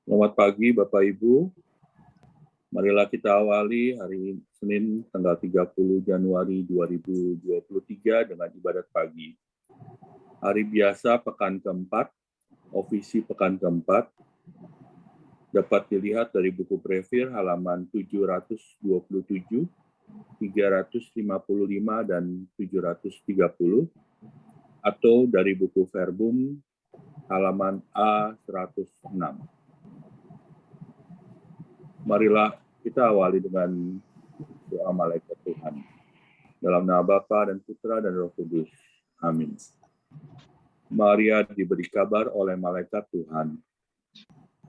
Selamat pagi Bapak Ibu. Marilah kita awali hari Senin tanggal 30 Januari 2023 dengan ibadat pagi. Hari biasa pekan keempat, ofisi pekan keempat, dapat dilihat dari buku Previr halaman 727, 355, dan 730, atau dari buku Verbum halaman A106. Marilah kita awali dengan doa malaikat Tuhan. Dalam nama Bapa dan Putra dan Roh Kudus. Amin. Maria diberi kabar oleh malaikat Tuhan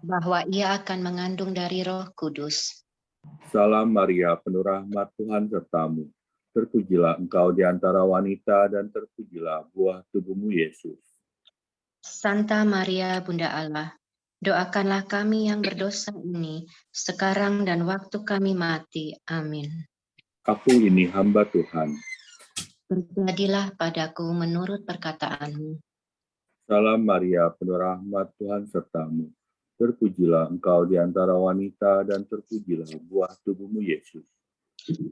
bahwa ia akan mengandung dari Roh Kudus. Salam Maria, penuh rahmat, Tuhan sertamu. Terpujilah engkau di antara wanita dan terpujilah buah tubuhmu Yesus. Santa Maria Bunda Allah, doakanlah kami yang berdosa ini sekarang dan waktu kami mati. Amin. Aku ini hamba Tuhan. Terjadilah padaku menurut perkataanmu. Salam Maria, penuh rahmat, Tuhan sertamu. Terpujilah engkau di antara wanita dan terpujilah buah tubuhmu Yesus.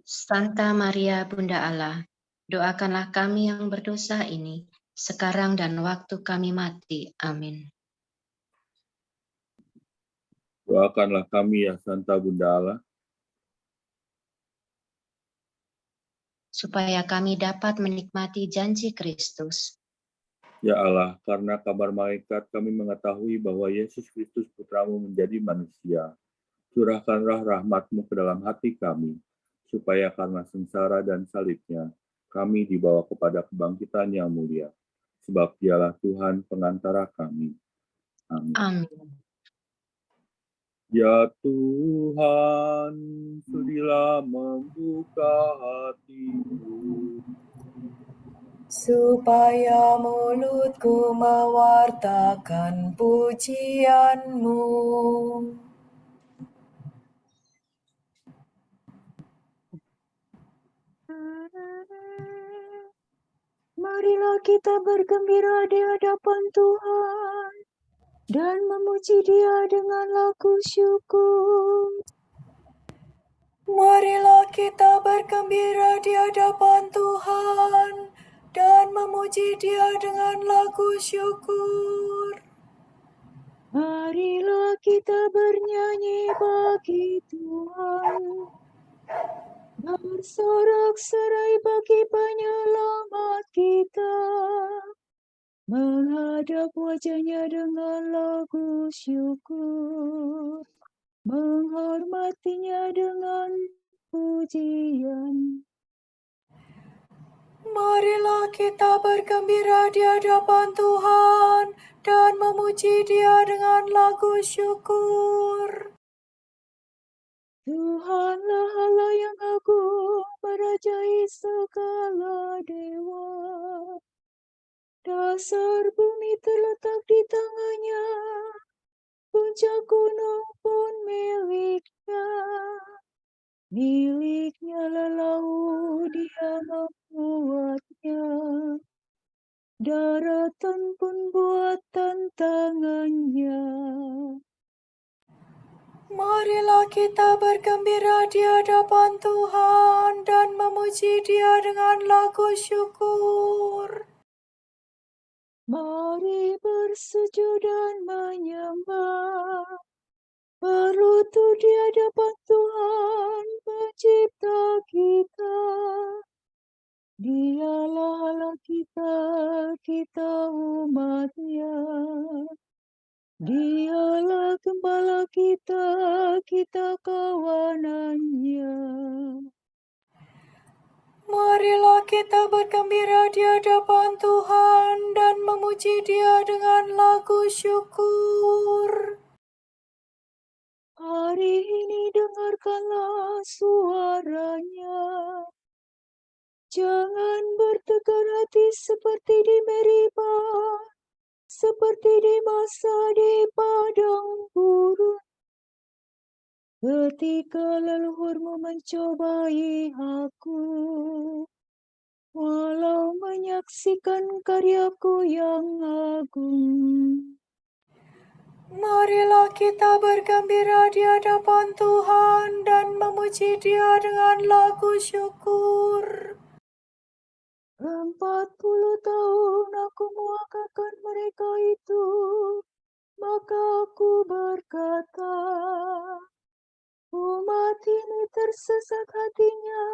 Santa Maria Bunda Allah, doakanlah kami yang berdosa ini sekarang dan waktu kami mati. Amin. Doakanlah kami ya Santa Bunda Allah, supaya kami dapat menikmati janji Kristus. ya Allah, karena kabar malaikat kami mengetahui bahwa Yesus Kristus Putramu menjadi manusia. Curahkanlah rahmat-Mu ke dalam hati kami, supaya karena sengsara dan salibnya, kami dibawa kepada kebangkitan yang mulia. Sebab Dialah Tuhan pengantara kami. Amin. Amin. Ya Tuhan, sudilah membuka hatiku, supaya mulutku mewartakan pujian-Mu. Marilah kita bergembira di hadapan Tuhan dan memuji Dia dengan lagu syukur. Marilah kita bergembira di hadapan Tuhan dan memuji Dia dengan lagu syukur. Marilah kita bernyanyi bagi Tuhan, bersorak-sorai bagi penyelamat kita, menghadap wajah-Nya dengan lagu syukur, menghormatinya dengan pujian. Marilah kita bergembira di hadapan Tuhan dan memuji Dia dengan lagu syukur. Tuhanlah Allah yang agung, merajai segala dewa. Dasar bumi terletak di tangan-Nya, puncak gunung pun milik-Nya. Milik-Nya lah laut, Dia membuatnya. Daratan pun buatan tangan-Nya. Marilah kita bergembira di hadapan Tuhan dan memuji Dia dengan lagu syukur. Mari bersujud dan menyembah, berlutut di hadapan Tuhan Pencipta kita. Dialah Allah kita, kita umat-Nya. Dialah Gembala kita, kita kawanan-Nya. Marilah kita bergembira di hadapan Tuhan dan memuji Dia dengan lagu syukur. Hari ini dengarkanlah suara-Nya. Jangan bertegar hati seperti di Meribah, seperti di masa di padang gurun, ketika leluhurmu mencobai aku, walau menyaksikan karyaku yang agung. Marilah kita bergembira di hadapan Tuhan dan memuji Dia dengan lagu syukur. 40 tahun aku muakakan mereka itu, maka aku berkata, umat ini tersesat hatinya,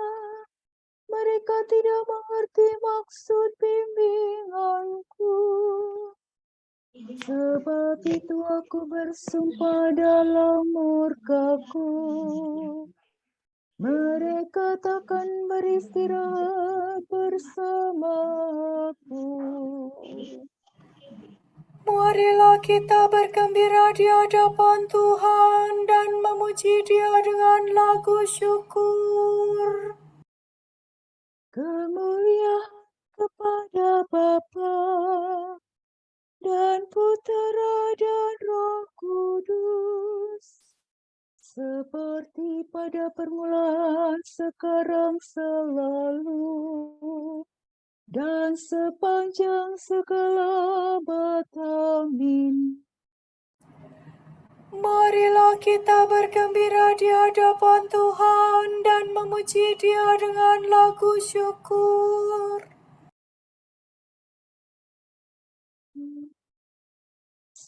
mereka tidak mengerti maksud bimbinganku. Sebab itu aku bersumpah dalam murkaku, mereka takkan beristirahat bersamaku. Marilah kita bergembira di hadapan Tuhan dan memuji Dia dengan lagu syukur. Kemuliaan kepada Bapa dan Putera dan Roh Kudus, seperti pada permulaan, sekarang, selalu, dan sepanjang segala abad. Amin. Marilah kita bergembira di hadapan Tuhan dan memuji Dia dengan lagu syukur.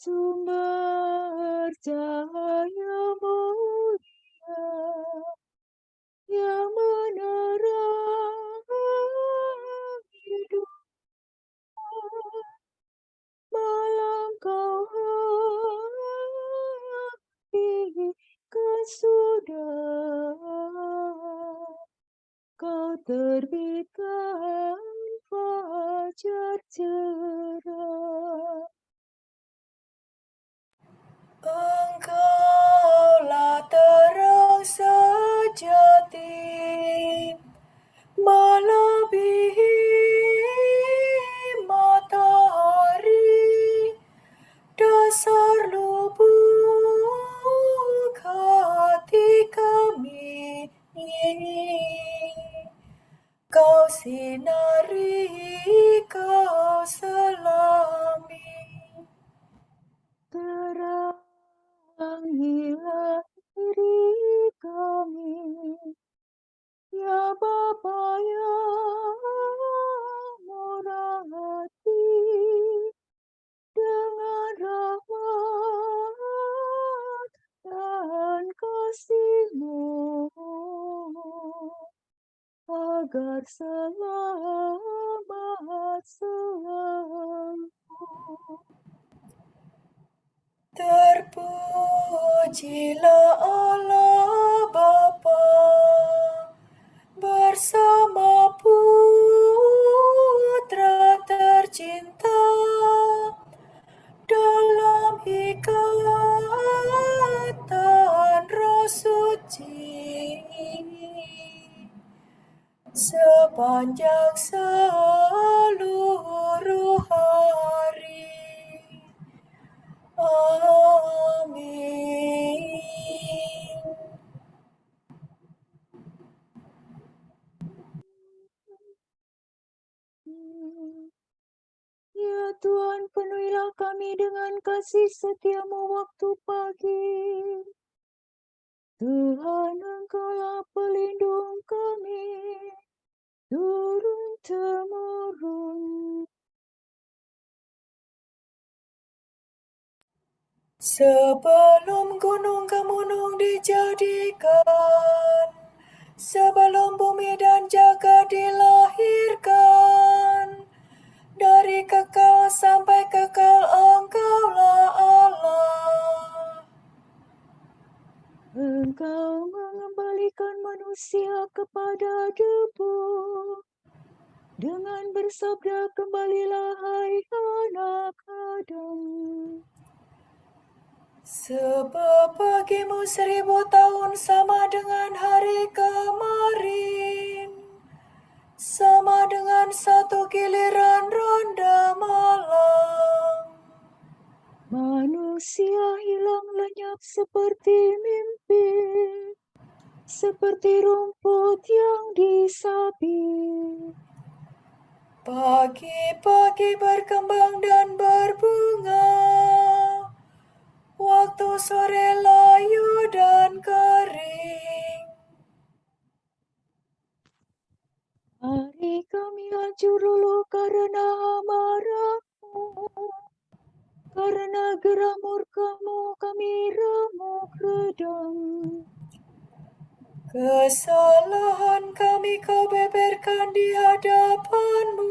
Sumber cahaya mulia yang menerangi hidup, malam kau habiskan sudah, kau terbitkan fajar cerah. Engkaulah terang sejati, melebihi matahari, dasar lubuk hati kami. Kau sinari, kau selami. Terangilah diri kami, ya Bapa yang murah hati, dengan rahmat dan kasih-Mu, agar selamat selalu. Terpujilah Allah Bapa bersama Putra tercinta dalam ikatan Roh Suci sepanjang seluruh hari. Amin. Ya Tuhan, penuhilah kami dengan kasih setia-Mu waktu pagi. Tuhan, Engkaulah pelindung kami, turun-temurun. Sebelum gunung-gunung dijadikan, sebelum bumi dan jagat dilahirkan, dari kekal sampai kekal Engkaulah Allah. Engkau mengembalikan manusia kepada debu, dengan bersabda, kembalilah hai anak Adam. Sebab bagimu 1000 tahun sama dengan hari kemarin, sama dengan satu giliran ronda malam. Manusia hilang lenyap seperti mimpi, seperti rumput yang disabit. Pagi-pagi berkembang dan berbunga, waktu sore layu dan kering. Hari kami hancur luluh karena amarah-Mu. Karena geram murka-Mu kami remuk redam. Kesalahan kami Kau beberkan di hadapan-Mu,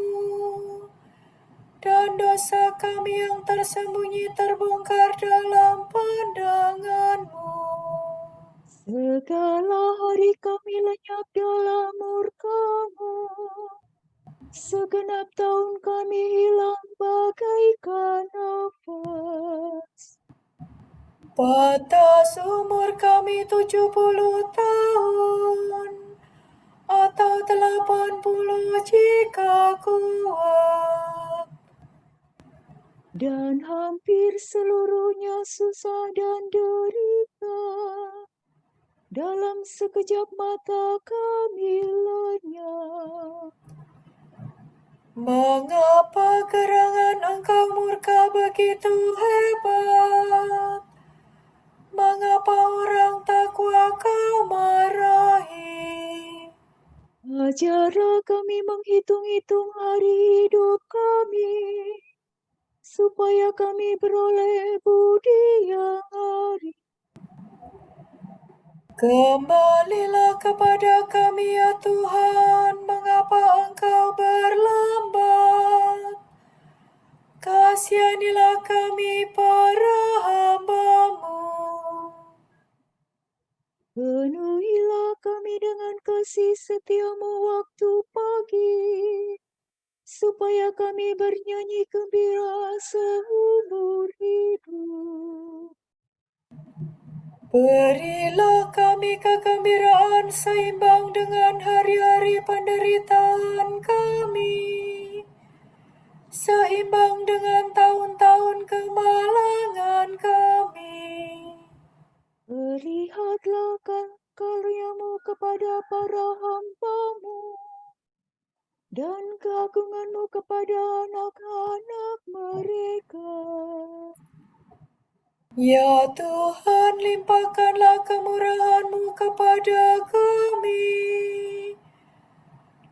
dan dosa kami yang tersembunyi terbongkar dalam pandangan-Mu. Segala hari kami lenyap dalam murka-Mu. Segenap tahun kami hilang bagaikan nafas. Batas umur kami 70 tahun, atau 80 jika kuat. Dan hampir seluruhnya susah dan derita. Dalam sekejap mata kami lenyap. Mengapa gerangan Engkau murka begitu hebat? Mengapa orang takwa Kau marahi? Ajarlah kami menghitung-hitung hari hidup kami, supaya kami beroleh budi yang hari. Kembalilah kepada kami ya Tuhan, mengapa Engkau berlambat? Kasihanilah kami para hamba-Mu. Penuhilah kami dengan kasih setia-Mu waktu pagi, supaya kami bernyanyi gembira seumur hidup. Berilah kami kegembiraan seimbang dengan hari-hari penderitaan kami, seimbang dengan tahun-tahun kemalangan kami. Lihatlah karya-Mu kepada para hamba-Mu, dan keagungan-Mu kepada anak-anak mereka. Ya Tuhan, limpahkanlah kemurahan-Mu kepada kami,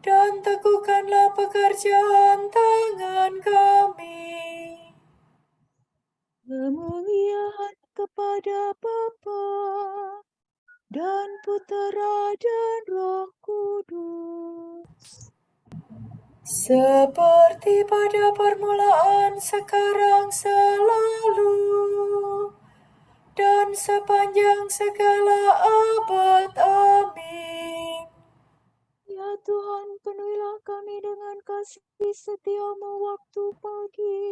dan teguhkanlah pekerjaan tangan kami. Kemuliaan kepada Bapa dan Putera dan Roh Kudus. Seperti pada permulaan, sekarang, selalu, dan sepanjang segala abad. Amin. Ya Tuhan, penuhilah kami dengan kasih setia-Mu waktu pagi.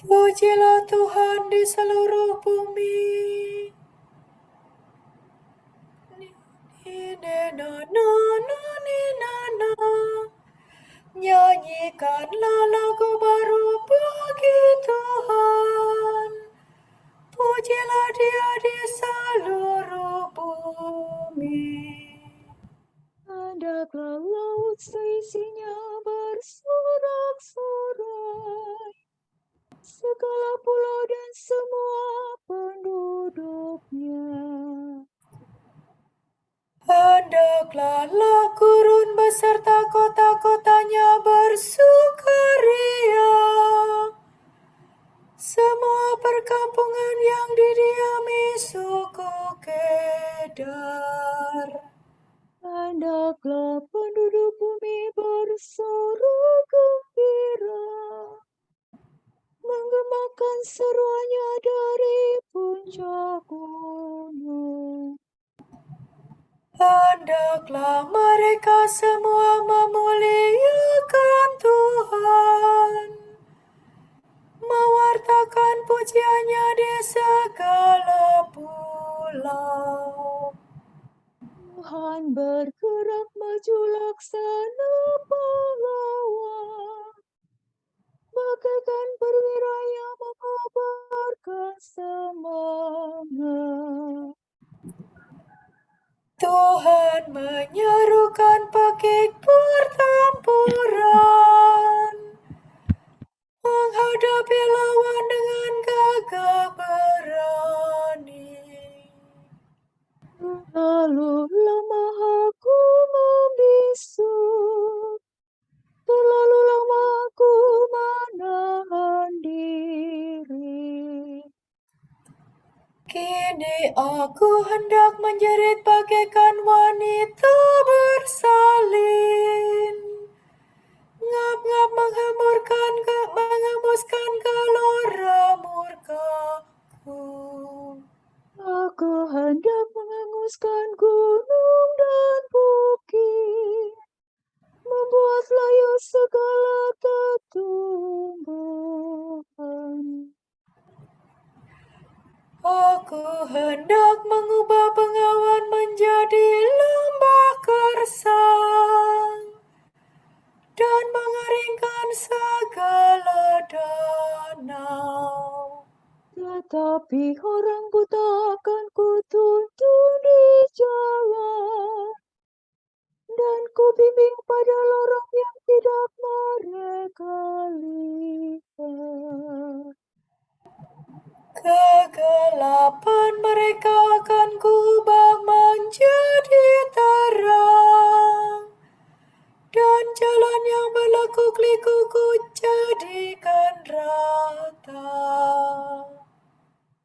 Pujilah Tuhan di seluruh bumi. Nyanyikanlah lagu baru bagi Tuhan. Pujilah Dia di seluruh bumi. Hendaklah laut seisinya bersorak-sorai, segala pulau dan semua penduduknya. Hendaklah gurun beserta kota-kotanya bersukaria, semua perkampungan yang didiami suku Kedar. Hendaklah penduduk bumi berseru gembira, menggemakan seruannya dari puncak gunung. Hendaklah mereka semua memuliakan Tuhan, mewartakan pujiannya di segala pulau. Tuhan bergerak maju laksana pahlawan, bagaikan perwira yang mengabarkan semangat. Tuhan menyerukan pekik pertempuran, menghadapi menghadapi lawan dengan gagah berani. Lalu lemah aku membisu, terlalu lama aku menahan diri. Kini aku hendak menjerit bagaikan wanita bersalin. Ngap-ngap menghembuskan gelora murkaku. Aku hendak menghanguskan gunung dan bukit, membuat layu segala tumbuhan. Aku hendak mengubah bengawan menjadi lembah gersang dan mengeringkan segala danau. Tetapi orang buta akan kutuntun di jalan, dan kubimbing pada lorong yang tidak mereka lihat. Kegelapan mereka akan kubah menjadi terang, dan jalan yang berliku-liku ku jadikan rata.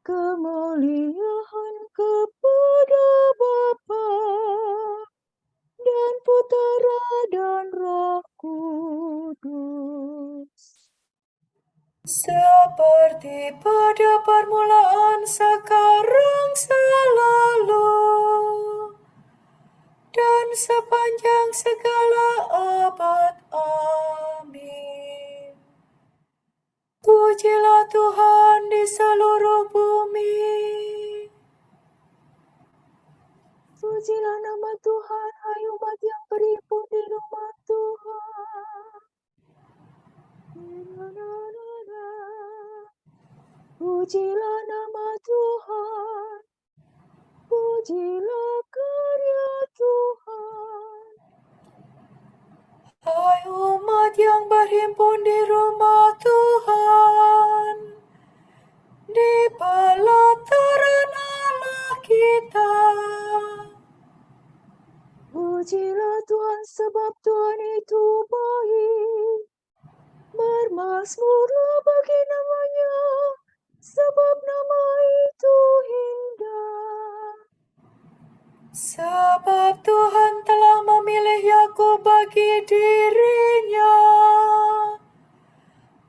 Kemuliaan kepada Bapa dan Putera dan Roh Kudus. Seperti pada permulaan, sekarang, selalu, dan sepanjang segala abad. Amin. Pujilah Tuhan di seluruh bumi. Pujilah nama Tuhan, hai umat yang berhimpun di rumah Tuhan. Pujilah nama Tuhan, pujilah karya Tuhan. Hai umat yang berhimpun di rumah Tuhan, di pelataran Allah kita. Pujilah Tuhan sebab Tuhan itu baik. Bermazmurlah bagi namanya, sebab nama itu indah. Sebab Tuhan telah memilih Yakub bagi dirinya,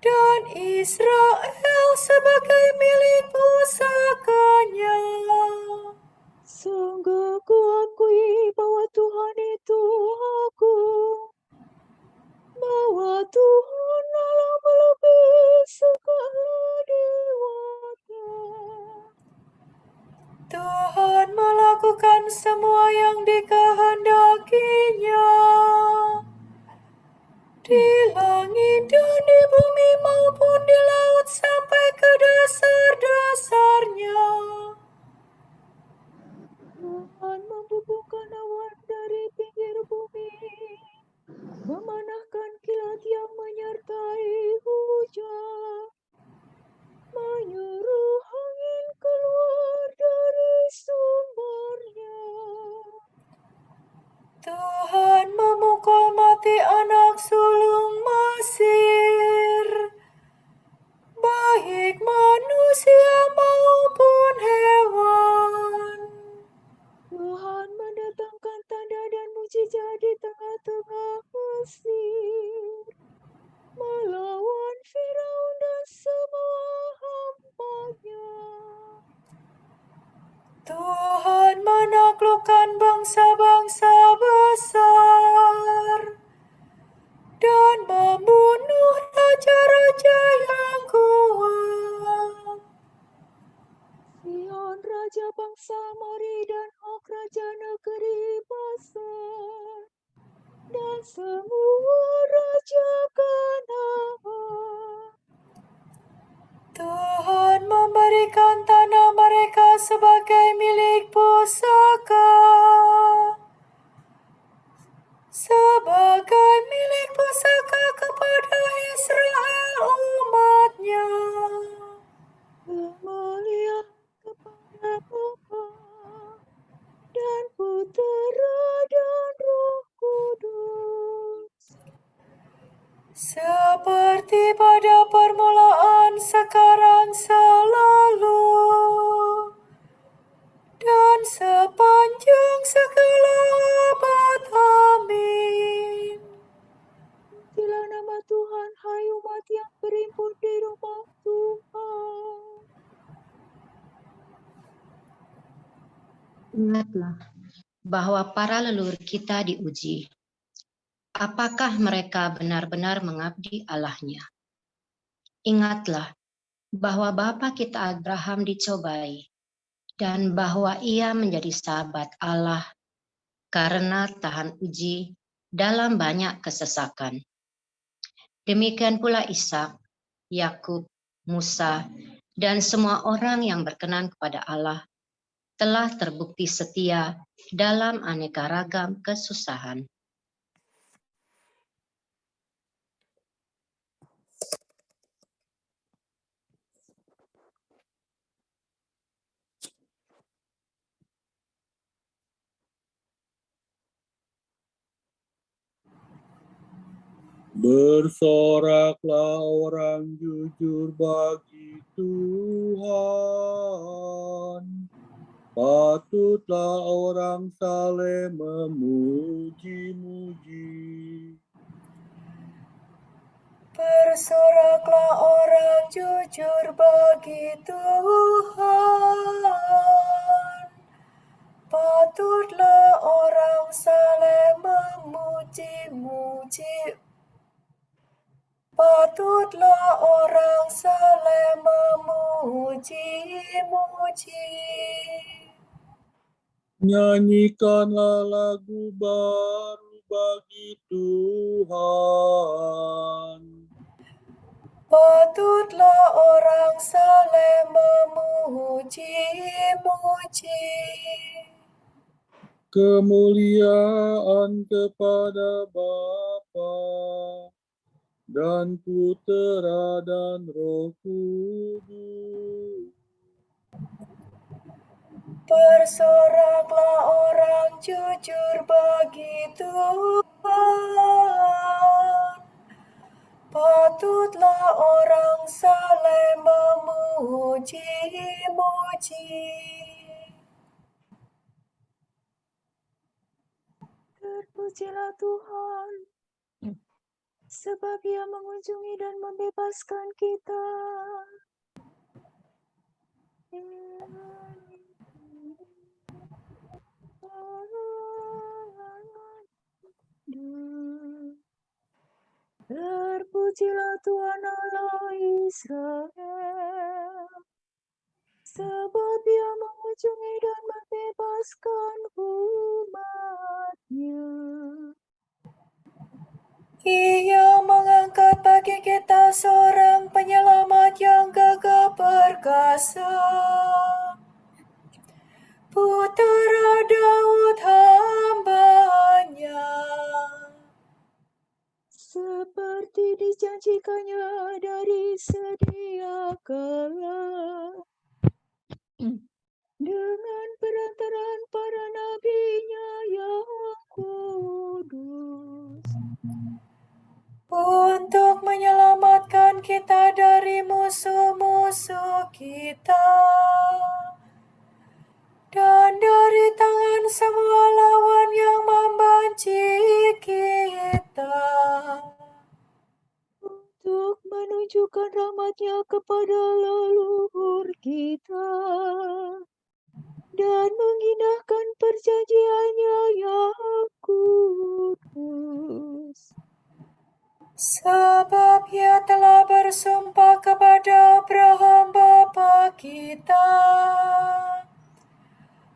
dan Israel sebagai milik pusakanya. Sungguh ku akui bahwa Tuhan itu agung, bahwa Tuhan Allah melebihi segala dewata. Tuhan melakukan semua yang dikehendakinya, di langit dan di bumi maupun di laut sampai ke dasar-dasarnya. Tuhan membubuhkan awan dari pinggir bumi, memanahkan kilat yang menyertai hujan, menyuruh angin keluar dari sumbernya. Tuhan memukul mati anak sulung Mesir, baik manusia maupun hewan. Tuhan mendatangkan tanda dan mujizat di tengah-tengah Mesir, melawan Firaun dan semua hambanya. Tuhan menaklukkan bangsa-bangsa besar dan membunuh raja-raja yang kuat. Sihon raja bangsa Amori dan Og raja negeri Basan, dan semua raja Kanaan. Tuhan memberikan tanah mereka sebagai milik pusaka, sebagai milik pusaka kepada Israel umat-Nya. seperti pada permulaan, sekarang, selalu, dan sepanjang segala abad. Amin. Pujilah nama Tuhan, hai umat yang berhimpun di rumah Tuhan. Ingatlah bahwa para leluhur kita diuji. Apakah mereka benar-benar mengabdi Allahnya? Ingatlah bahwa bapa kita Abraham dicobai dan bahwa ia menjadi sahabat Allah karena tahan uji dalam banyak kesesakan. Demikian pula Ishak, Yakub, Musa, dan semua orang yang berkenan kepada Allah telah terbukti setia dalam aneka ragam kesusahan. Bersoraklah orang jujur bagi Tuhan. Patutlah orang saleh memuji-muji. Bersoraklah orang jujur bagi Tuhan. Patutlah orang saleh memuji-muji. Patutlah orang saleh memuji-muji. Nyanyikanlah lagu baru bagi Tuhan. Patutlah orang saleh memuji-muji. Kemuliaan kepada Bapa dan Putera dan Roh Kudus. Bersoraklah orang jujur bagi Tuhan. Patutlah orang saleh memuji-muji. Terpujilah Tuhan, sebab Ia mengunjungi dan membebaskan kita. Terpujilah Tuhan Allah Israel, sebab Ia mengunjungi dan membebaskan umat-Nya. Ia mengangkat bagi kita seorang penyelamat yang gagah perkasa, Putera Daud hamba-Nya. Seperti dijanjikannya dari sedia kala, dengan perantaraan para nabi-Nya yang kudus, Untuk menyelamatkan kita dari musuh-musuh kita dan dari tangan semua lawan yang membenci kita, untuk menunjukkan rahmat-Nya kepada leluhur kita dan mengindahkan perjanjian-Nya yang kudus. sebab Ia telah bersumpah kepada Abraham bapa kita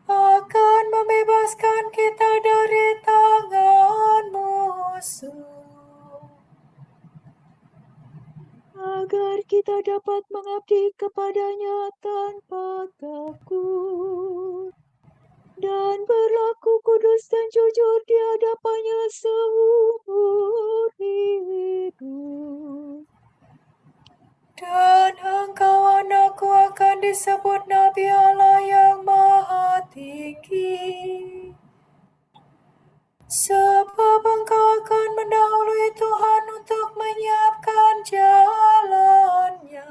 akan membebaskan kita dari tangan musuh, agar kita dapat mengabdi kepada-Nya tanpa takut dan berlaku kudus dan jujur di hadapan-Nya seumur hidup. dan engkau anakku akan disebut Nabi Allah yang Maha Tinggi, sebab engkau akan mendahului Tuhan untuk menyiapkan jalannya,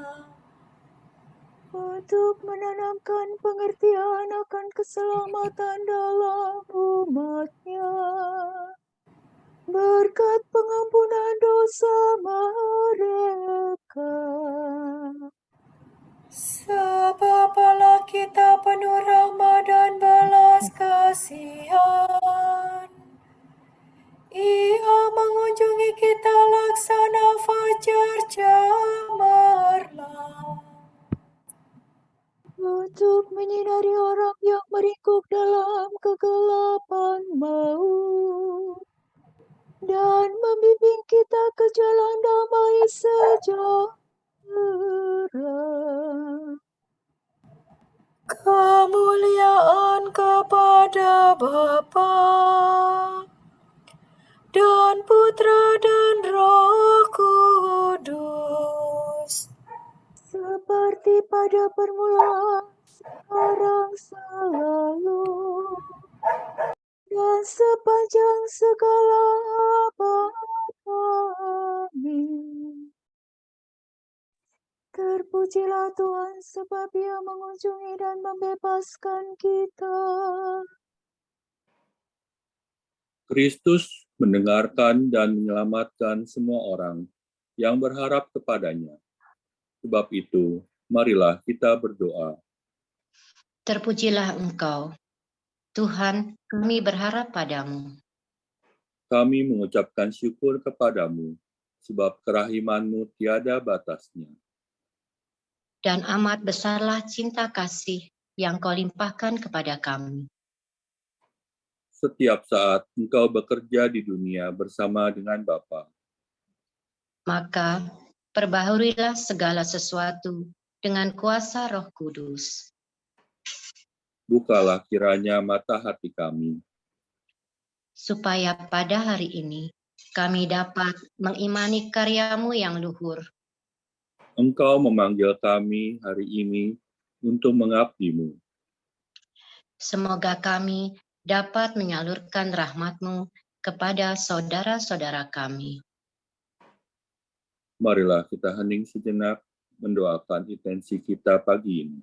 untuk menanamkan pengertian akan keselamatan dalam umat-Nya. Berkat pengampunan dosa mereka. sebab Allah kita penuh rahmat dan belas kasihan. Ia mengunjungi kita laksana fajar cemerlang, Untuk menyinari orang yang meringkuk dalam kegelapan maut, dan membimbing kita ke jalan damai sejahtera. kemuliaan kepada Bapa dan Putra dan Roh Kudus, Seperti pada permulaan, sekarang, selalu, dan sepanjang segala abad. Amin. Terpujilah Tuhan sebab Ia mengunjungi dan membebaskan kita. Kristus mendengarkan dan menyelamatkan semua orang yang berharap kepadanya. Sebab itu, marilah kita berdoa. Terpujilah Engkau, Tuhan, kami berharap padamu. Kami mengucapkan syukur kepadamu, sebab kerahiman-Mu tiada batasnya. Dan amat besarlah cinta kasih yang Kau limpahkan kepada kami. Setiap saat Engkau bekerja di dunia bersama dengan Bapa. Maka perbaharuilah segala sesuatu dengan kuasa Roh Kudus. Bukalah kiranya mata hati kami, Supaya pada hari ini kami dapat mengimani karya-Mu yang luhur. Engkau memanggil kami hari ini untuk mengabdi-Mu. Semoga kami dapat menyalurkan rahmat-Mu kepada saudara-saudara kami. Marilah kita hening sejenak mendoakan intensi kita pagi ini.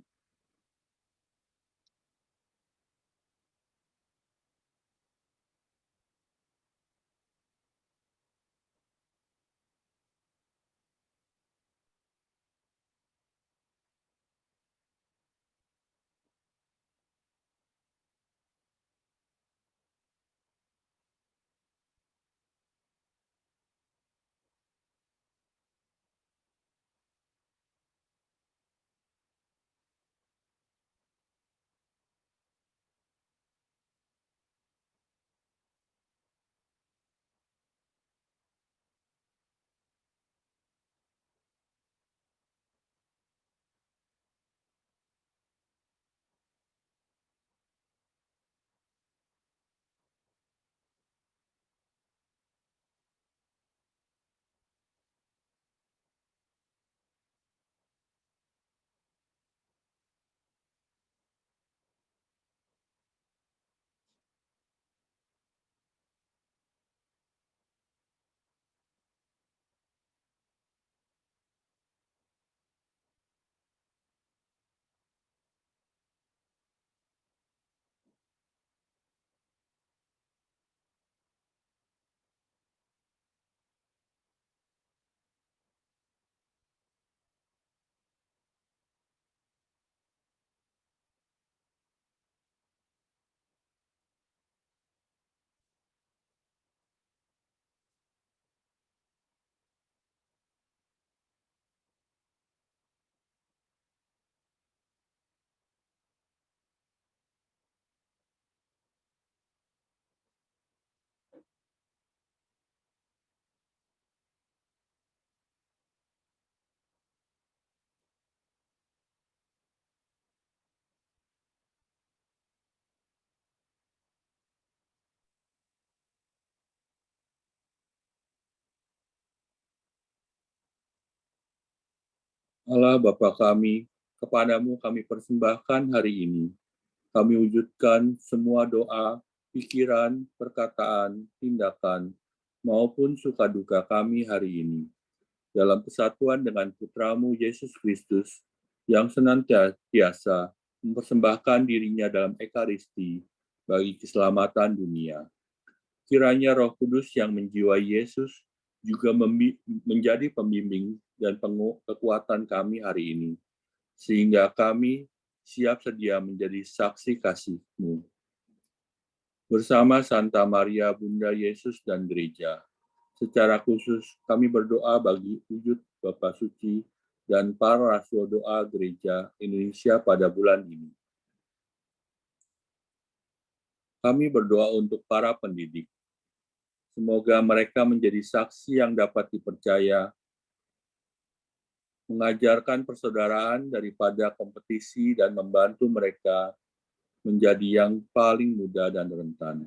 Allah Bapa kami, kepadamu kami persembahkan hari ini. Kami wujudkan semua doa, pikiran, perkataan, tindakan, maupun suka duka kami hari ini. dalam kesatuan dengan Putramu Yesus Kristus, yang senantiasa mempersembahkan dirinya dalam Ekaristi bagi keselamatan dunia. Kiranya Roh Kudus yang menjiwai Yesus juga menjadi pembimbing dan kekuatan kami hari ini, sehingga kami siap sedia menjadi saksi kasih-Mu. Bersama Santa Maria Bunda Yesus dan Gereja, secara khusus kami berdoa bagi wujud Bapa Suci dan para rasul doa Gereja Indonesia pada bulan ini. Kami berdoa untuk para pendidik. Semoga mereka menjadi saksi yang dapat dipercaya, mengajarkan persaudaraan daripada kompetisi dan membantu mereka menjadi yang paling muda dan rentan.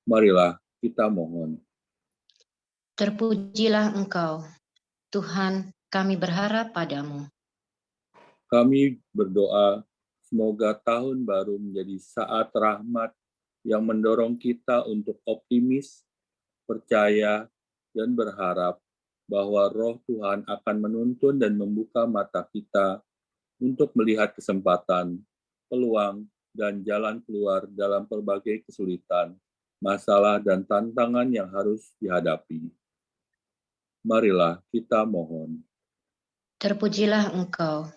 Marilah kita mohon. Terpujilah Engkau, Tuhan, kami berharap padamu. Kami berdoa semoga tahun baru menjadi saat rahmat yang mendorong kita untuk optimis, percaya, dan berharap bahwa Roh Tuhan akan menuntun dan membuka mata kita untuk melihat kesempatan, peluang, dan jalan keluar dalam berbagai kesulitan, masalah, dan tantangan yang harus dihadapi. Marilah kita mohon. Terpujilah Engkau,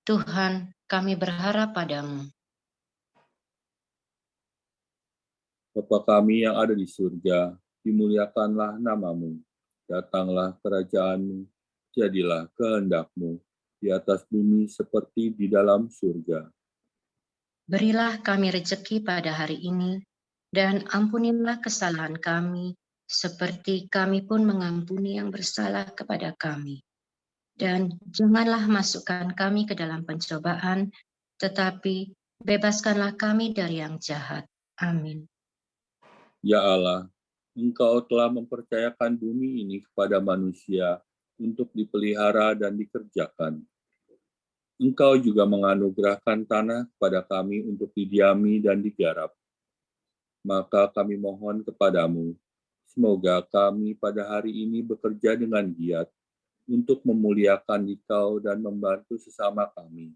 Tuhan, kami berharap padamu. Bapa kami yang ada di surga, dimuliakanlah namamu. Datanglah kerajaan-Mu, jadilah kehendak-Mu, di atas bumi seperti di dalam surga. Berilah kami rejeki pada hari ini, dan ampunilah kesalahan kami, seperti kami pun mengampuni yang bersalah kepada kami. Dan janganlah masukkan kami ke dalam pencobaan, tetapi bebaskanlah kami dari yang jahat. Amin. Ya Allah, Engkau telah mempercayakan bumi ini kepada manusia untuk dipelihara dan dikerjakan. Engkau juga menganugerahkan tanah kepada kami untuk didiami dan digarap. Maka kami mohon kepadamu, semoga kami pada hari ini bekerja dengan giat untuk memuliakan Engkau dan membantu sesama kami.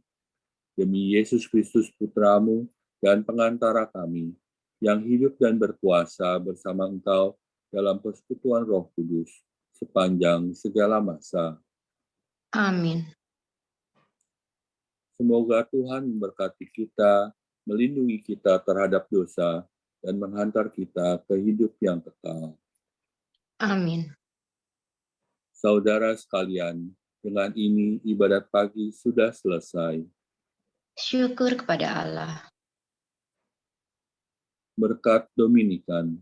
Demi Yesus Kristus Putramu dan pengantara kami, yang hidup dan berkuasa bersama Engkau dalam persekutuan Roh Kudus sepanjang segala masa. Amin. Semoga Tuhan memberkati kita, melindungi kita terhadap dosa, dan menghantar kita ke hidup yang kekal. Amin. Saudara sekalian, dengan ini ibadat pagi sudah selesai. Syukur kepada Allah. Berkat Dominikan,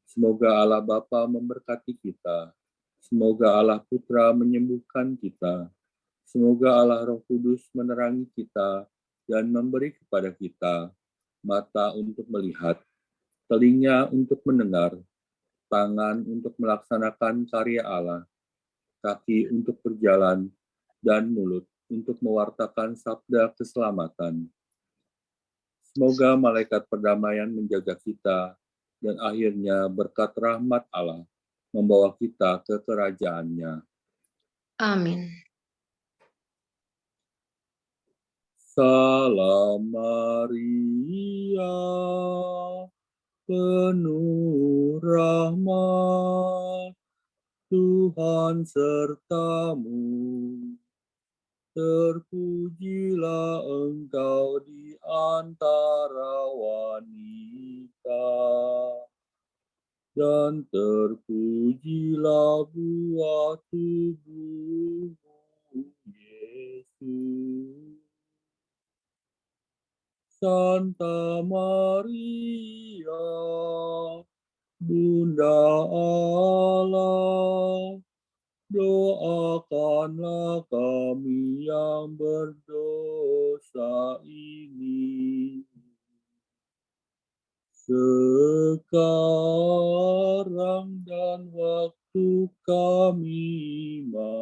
semoga Allah Bapa memberkati kita, semoga Allah Putra menyembuhkan kita, semoga Allah Roh Kudus menerangi kita dan memberi kepada kita mata untuk melihat, telinga untuk mendengar, tangan untuk melaksanakan karya Allah, kaki untuk berjalan, dan mulut untuk mewartakan sabda keselamatan. Semoga malaikat perdamaian menjaga kita, dan akhirnya berkat rahmat Allah membawa kita ke kerajaan-Nya. Amin. Salam Maria, penuh rahmat, Tuhan sertamu. Terpujilah engkau di antara wanita, dan terpujilah buah tubuhmu, Yesus. Santa Maria, Bunda Allah, doakanlah kami yang berdosa ini, sekarang dan waktu kami mati.